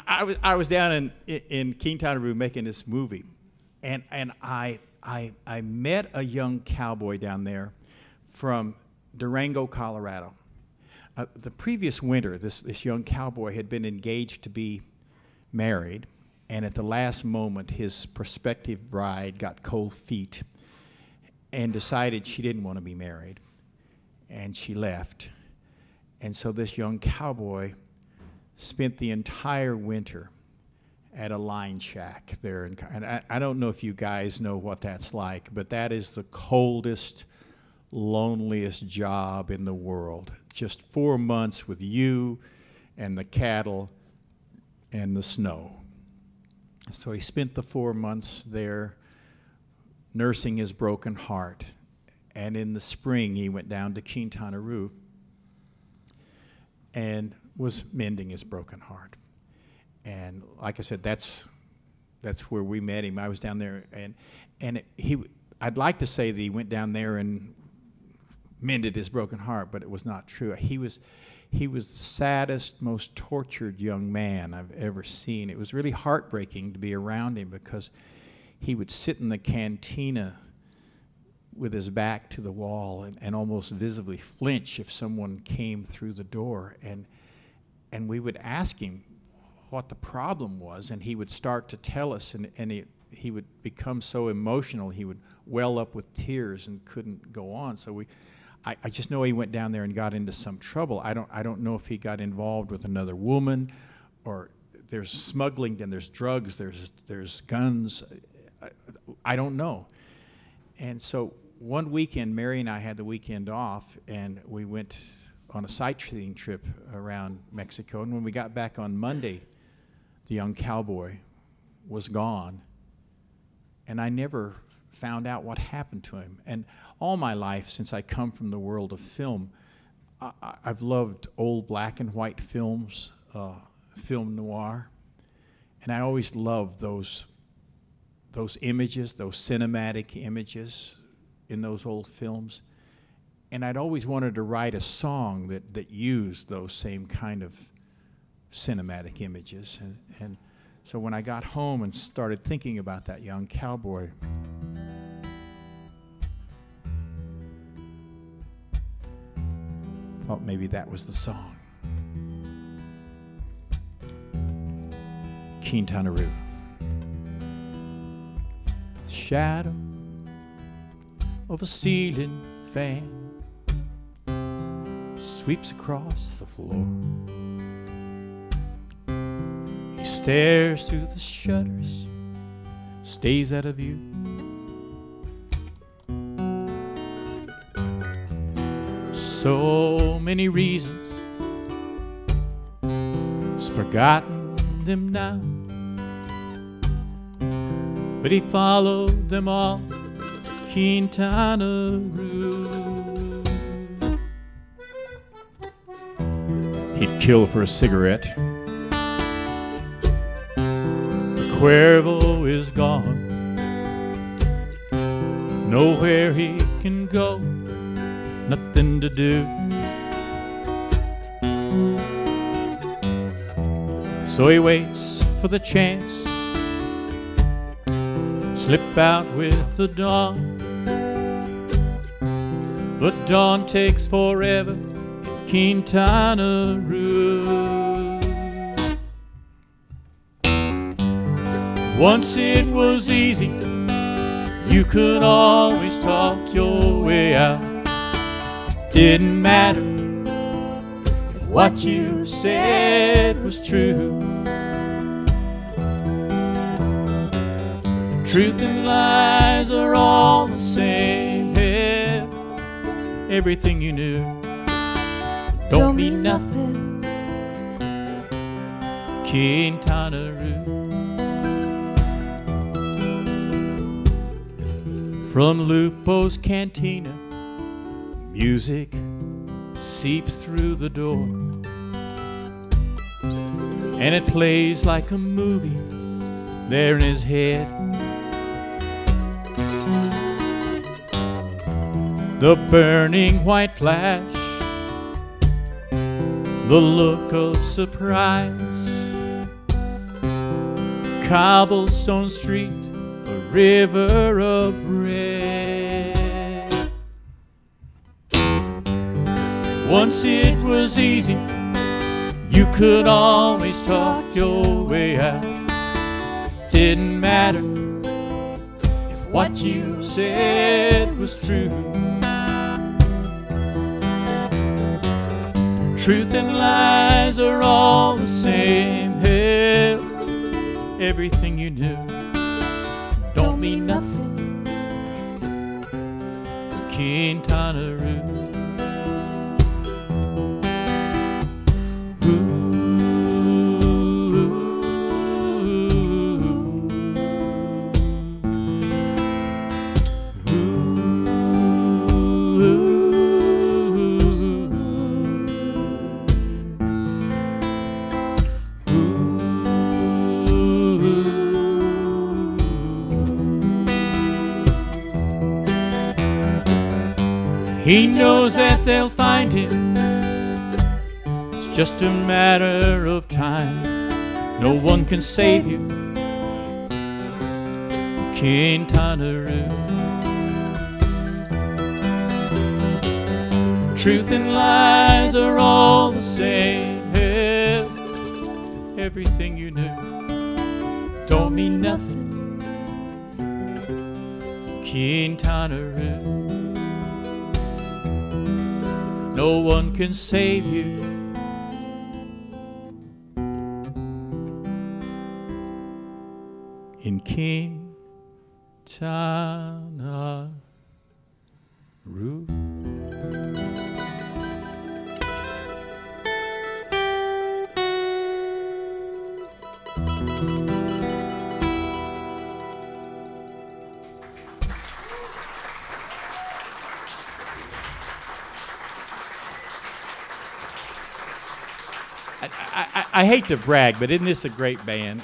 I was down in Quintanaroo making this movie, and I met a young cowboy down there from Durango, Colorado. The previous winter, this young cowboy had been engaged to be married, and at the last moment, his prospective bride got cold feet and decided she didn't want to be married, and she left. And so this young cowboy spent the entire winter at a line shack there. And I don't know if you guys know what that's like, but that is the coldest, loneliest job in the world. Just 4 months with you and the cattle and the snow. So he spent the 4 months there nursing his broken heart. And in the spring, he went down to Quintanaroo and was mending his broken heart. And like I said, that's where we met him. I was down there, and I'd like to say that he went down there and mended his broken heart, but it was not true. He was the saddest, most tortured young man I've ever seen. It was really heartbreaking to be around him because he would sit in the cantina with his back to the wall and almost visibly flinch if someone came through the door. And we would ask him what the problem was, and he would start to tell us, and he would become so emotional, he would well up with tears and couldn't go on. So I just know he went down there and got into some trouble. I don't know if he got involved with another woman, or there's smuggling and there's drugs, there's guns. I don't know. And so one weekend, Mary and I had the weekend off, and we went on a sightseeing trip around Mexico. And when we got back on Monday, the young cowboy was gone, and I never found out what happened to him. And all my life, since I come from the world of film, I've loved old black and white films, film noir, and I always loved those images, those cinematic images in those old films. And I'd always wanted to write a song that used those same kind of cinematic images. And so when I got home and started thinking about that young cowboy, thought maybe that was the song. Quintanaroo. Shadow of a ceiling fan sweeps across the floor. He stares through the shutters, stays out of view. So many reasons, he's forgotten them now, but he followed them all to Quintanaroo. He'd kill for a cigarette. The Cuervo is gone, nowhere he can go, nothing to do. So he waits for the chance, slip out with the dawn. But dawn takes forever in Quintanaroo. Once it was easy, you could always talk your way out. Didn't matter if what you said was true. Truth and lies are all the same. Yeah. Everything you knew don't mean nothing. Quintanaroo. From Lupo's cantina, music seeps through the door, and it plays like a movie there in his head. The burning white flash, the look of surprise, cobblestone street, a river of red. Once it was easy, you could always talk your way out. Didn't matter if what you said was true. Truth and lies are all the same. Hell, everything you knew don't mean nothing. Quintanaroo. He knows that they'll find him. It's just a matter of time. No one can save you, Quintanaroo. Truth and lies are all the same. Hell, everything you knew don't mean nothing, Quintanaroo. No one can save you. In Quintanaroo. I hate to brag, but isn't this a great band?